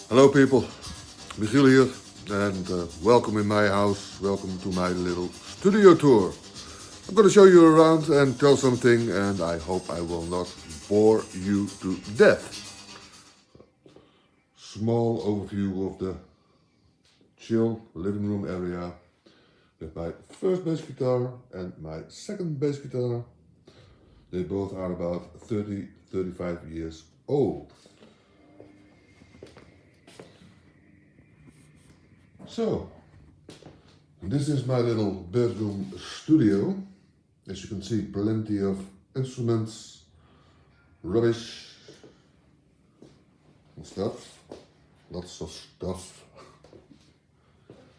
Hello people, Michiel here and welcome in my house, welcome to my little studio tour. I'm gonna show you around and tell something and I hope I will not bore you to death. Small overview of the chill living room area with my first bass guitar and my second bass guitar. They both are about 30-35 years old. So, this is my little bedroom studio. As you can see, plenty of instruments, rubbish and stuff, lots of stuff.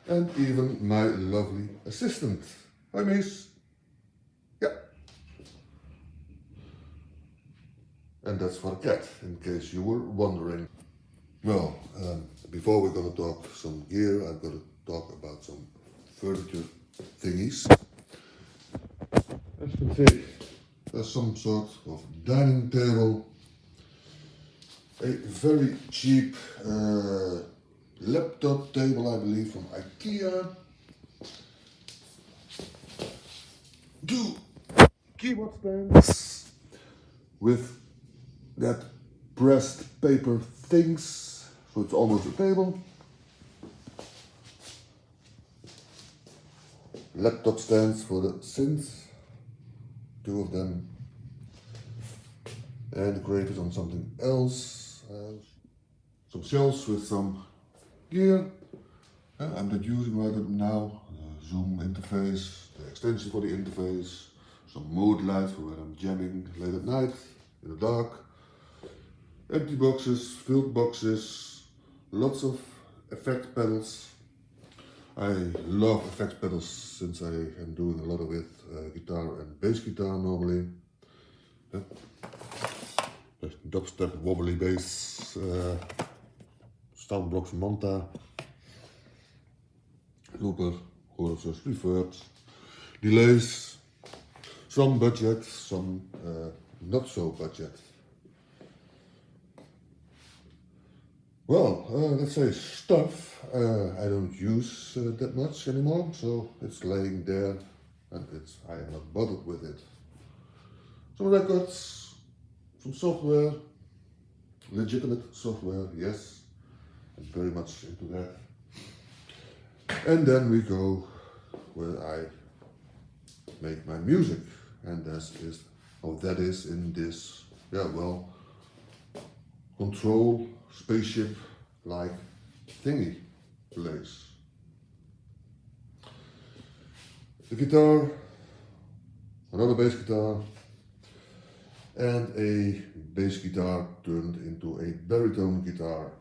And even my lovely assistant. Hi Miss. Yeah. And that's for the cat, in case you were wondering. Well, before we're gonna talk some gear, I'm gonna talk about some furniture thingies. As you can see, there's some sort of dining table, a very cheap laptop table, I believe, from IKEA, 2 keyboard stands with that pressed paper things, so it's almost a table. Laptop stands for the synths, 2 of them, and decorated on something else. Some shelves with some gear. I'm not using right now. Zoom interface, the extension for the interface, some mood lights for when I'm jamming late at night in the dark. Empty boxes, filled boxes, lots of effect pedals. I love effect pedals since I am doing a lot of it, guitar and bass guitar normally. Dubstep, wobbly bass, Soundbox Manta, looper, choruses, reverbs, delays, some budget, some not so budget. Well, let's say stuff I don't use that much anymore, so it's laying there and I am not bothered with it. Some records, some software, legitimate software, yes, I'm very much into that. And then we go where I make my music, and that is in this, control spaceship like thingy place. The guitar, another bass guitar, and a bass guitar turned into a baritone guitar.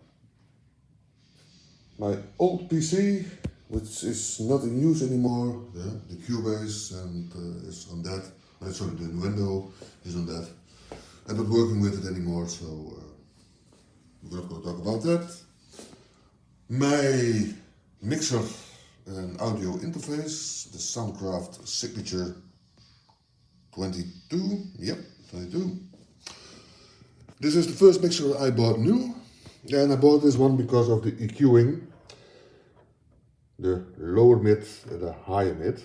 My old PC, which is not in use anymore, the Cubase, and is on that. Sorry, the window is on that. I'm not working with it anymore, so we're not going to talk about that. My mixer and audio interface, the Soundcraft Signature 22, yep, 22. This is the first mixer I bought new, and I bought this one because of the EQing, the lower mid and the higher mid.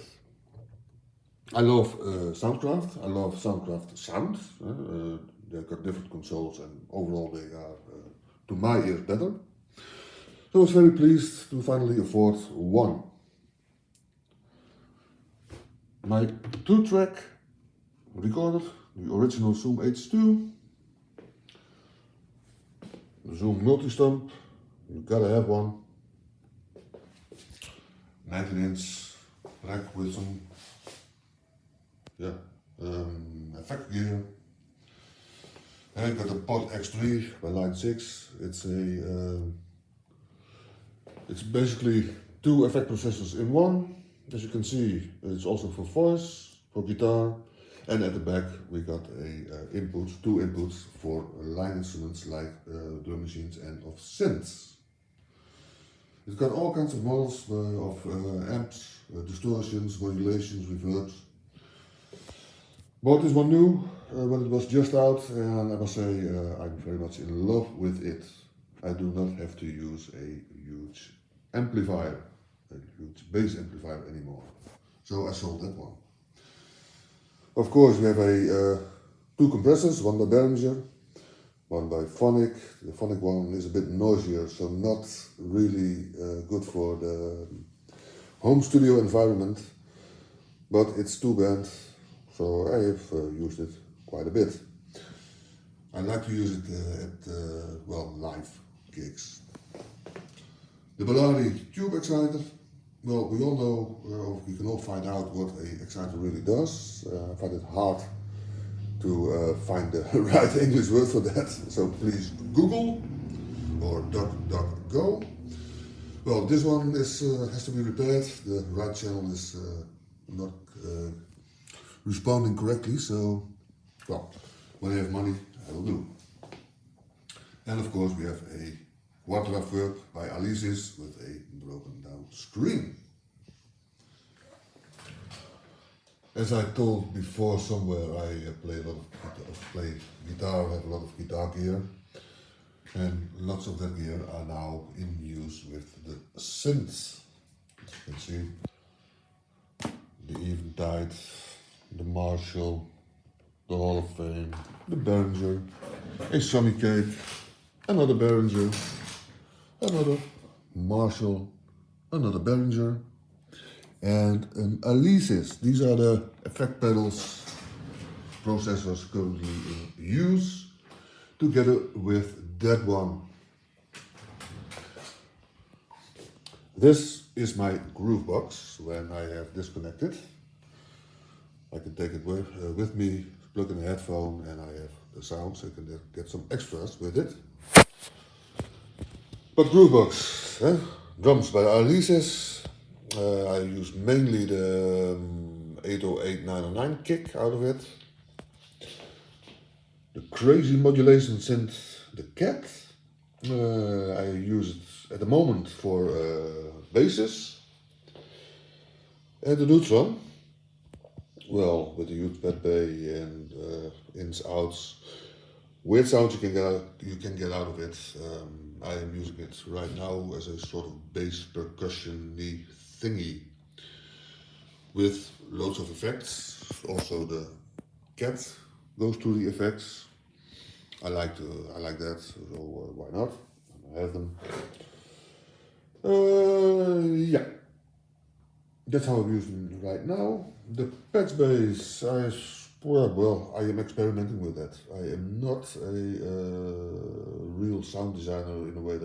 I love Soundcraft, I love Soundcraft sound. They've got different consoles and overall they are, to my ears, better. So I was very pleased to finally afford one. My 2-track recorder, the original Zoom H2. The Zoom Multi-Stump, you gotta have one. 19-inch rack with some effect gear. And I got a Pod X3 by Line 6. It's basically 2 effect processors in one. As you can see, it's also for voice, for guitar, and at the back we got a 2 inputs for line instruments like drum machines and of synths. It's got all kinds of models of amps, distortions, modulations, reverbs. Bought this one new when it was just out, and I must say I'm very much in love with it. I do not have to use a huge amplifier, a huge bass amplifier anymore. So I sold that one. Of course, we have two compressors, one by Behringer, one by Phonic. The Phonic one is a bit noisier, so not really good for the home studio environment, but it's two band, so I have used it quite a bit. I like to use it at well, live gigs. The Bellari tube exciter. Well, we all know, or we can all find out what an exciter really does. I find it hard to find the right English word for that, so please Google or DuckDuckGo. Well, this one is, has to be repaired. The right channel is not responding correctly, so, well, when I have money, I will do. And of course, we have a Quadra-Verb by Alesis with a broken down screen. As I told before somewhere, I play guitar, have a lot of guitar gear, and lots of that gear are now in use with the synths. As you can see, the Eventide, the Marshall, the Hall of Fame, the Behringer, a Sunny Cake, another Behringer, another Marshall, another Behringer, and an Alesis. These are the effect pedals processors currently in use, together with that one. This is my groove box when I have disconnected. I can take it with me, plug in a headphone, and I have the sound, so I can get some extras with it. But Groovebox, drums by Alesis. I use mainly the 808-909 kick out of it. The crazy modulation synth, the Cat. I use it at the moment for basses. And the Neutron. Well, with the huge bed bay and ins, outs. Weird sounds you can get out of it. I am using it right now as a sort of bass percussion-y thingy with loads of effects. Also the Cat goes through the effects. I like that, so why not? I have them. Yeah, that's how I'm using it right now. The patch bass, well, I am experimenting with that. I am not a real sound designer in a way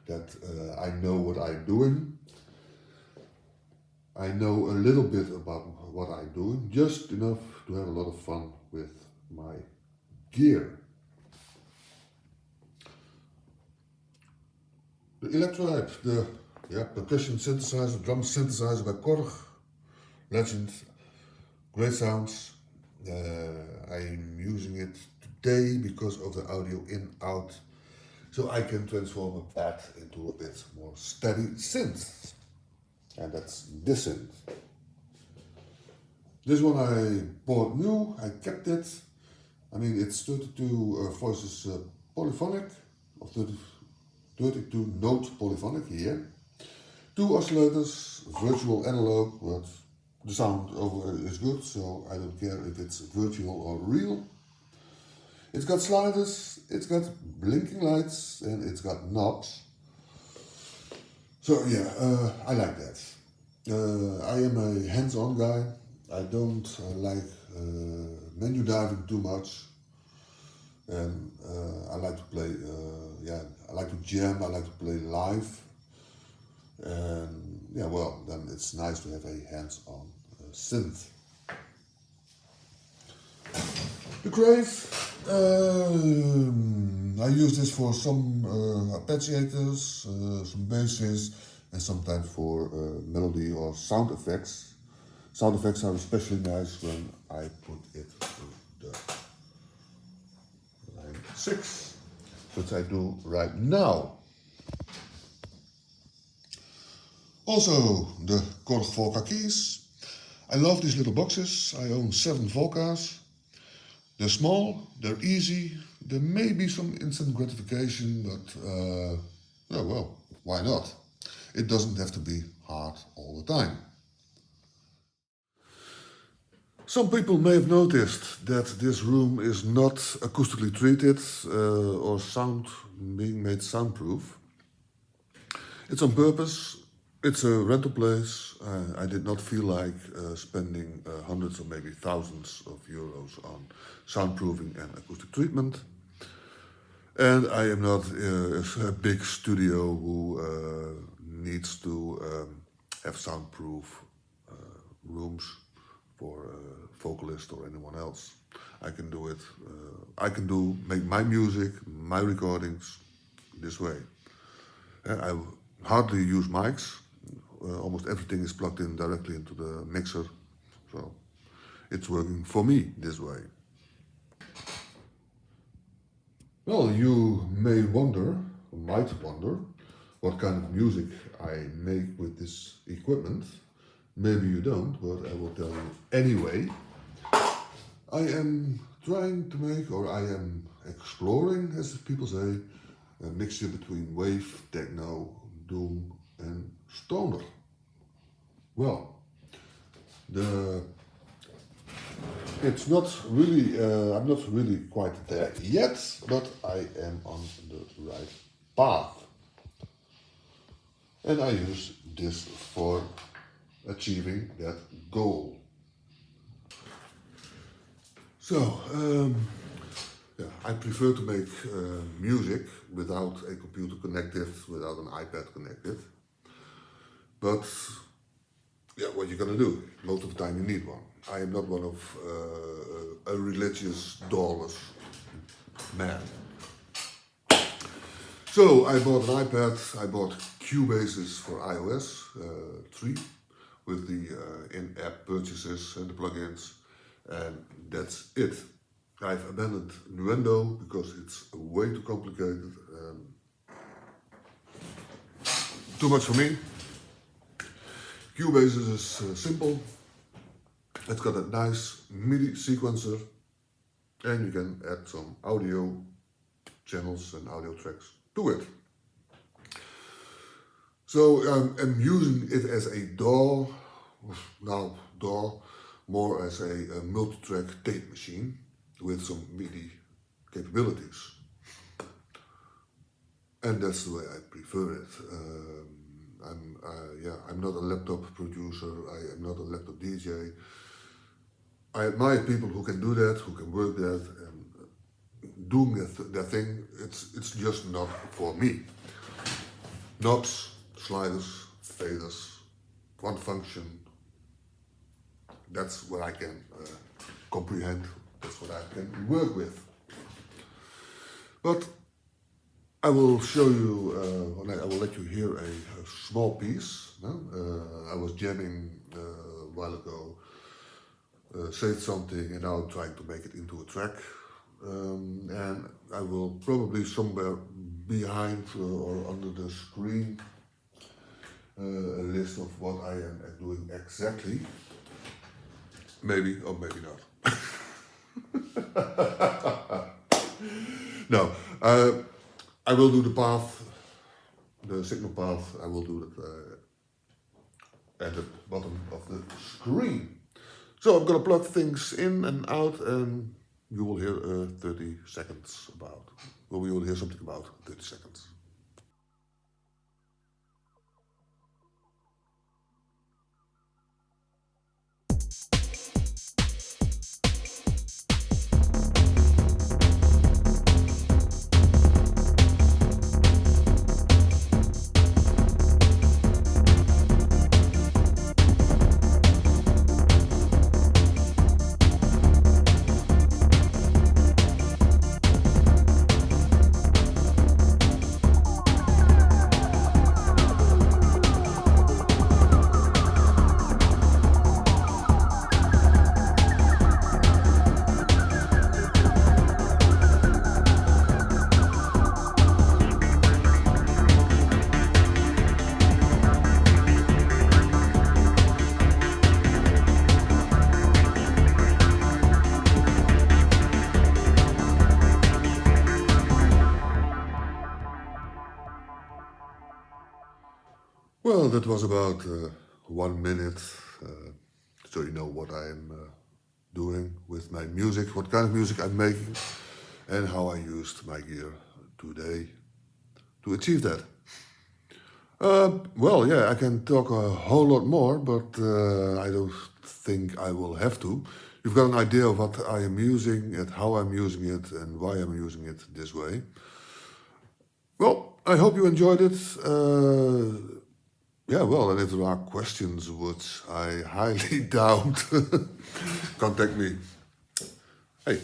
that I know what I'm doing. I know a little bit about what I'm doing, just enough to have a lot of fun with my gear. The Electrohype, the percussion synthesizer, drum synthesizer by Korg, legend, great sounds. I'm using it today because of the audio in-out, so I can transform a pad into a bit more steady synth. And that's this synth. This one I bought new, I kept it. I mean, it's 32 voices polyphonic, or 32 note polyphonic here. 2 oscillators, virtual analog, but the sound over is good, so I don't care if it's virtual or real. It's got sliders, it's got blinking lights, and it's got knobs. So yeah, I like that. I am a hands-on guy. I don't like menu diving too much. And I like to play, I like to jam, I like to play live. And yeah, well, then it's nice to have a hands-on synth. The Crave, I use this for some arpeggiators, some basses, and sometimes for melody or sound effects. Sound effects are especially nice when I put it through the line 6, which I do right now. Also, the Korg Volca keys. I love these little boxes. I own 7 Volcas. They're small, they're easy, There may be some instant gratification, but yeah, well, why not? It doesn't have to be hard all the time. Some people may have noticed that this room is not acoustically treated or being made soundproof. It's on purpose. It's a rental place. I did not feel like spending hundreds or maybe thousands of euros on soundproofing and acoustic treatment. And I am not a big studio who needs to have soundproof rooms for a vocalist or anyone else. I can do it. Make my music, my recordings this way. I hardly use mics. Almost everything is plugged in directly into the mixer, so it's working for me this way. Well, you may wonder, or might wonder, what kind of music I make with this equipment. Maybe you don't, but I will tell you anyway. I am trying to make, or I am exploring, as people say, a mixture between wave, techno, doom and stoner. Well, it's not really, I'm not really quite there yet, but I am on the right path. And I use this for achieving that goal. So, yeah, I prefer to make music without a computer connected, without an iPad connected. But yeah, what you're gonna do? Most of the time you need one. I am not one of a religious, doorless man. So I bought an iPad, I bought Cubases for iOS 3 with the in-app purchases and the plugins, and that's it. I've abandoned Nuendo because it's way too complicated and too much for me. Cubases is simple. It's got a nice MIDI sequencer and you can add some audio channels and audio tracks to it. So I'm using it as a DAW, more as a multi-track tape machine with some MIDI capabilities. And that's the way I prefer it. I'm not a laptop producer, I am not a laptop DJ. I admire people who can do that, who can work that, and doing their thing. It's just not for me. Knobs, sliders, faders, one function. That's what I can comprehend. That's what I can work with. But I will show you, I will let you hear a small piece. I was jamming a while ago, said something, and now I'm trying to make it into a track. And I will probably somewhere behind or under the screen a list of what I am doing exactly. Maybe or maybe not. No, I will do the path, the signal path. I will do it at the bottom of the screen. So I'm gonna plug things in and out, and you will hear 30 seconds about. Well, we will hear something about 30 seconds. Well, that was about 1 minute, so you know what I'm doing with my music, what kind of music I'm making, and how I used my gear today to achieve that. Well, yeah, I can talk a whole lot more, but I don't think I will have to. You've got an idea of what I am using and how I'm using it and why I'm using it this way. Well, I hope you enjoyed it. Yeah, well, and if there are questions, which I highly doubt, contact me. Hey,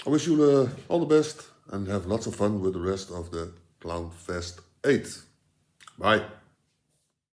I wish you all the best and have lots of fun with the rest of the CLOWNFEST 8. Bye.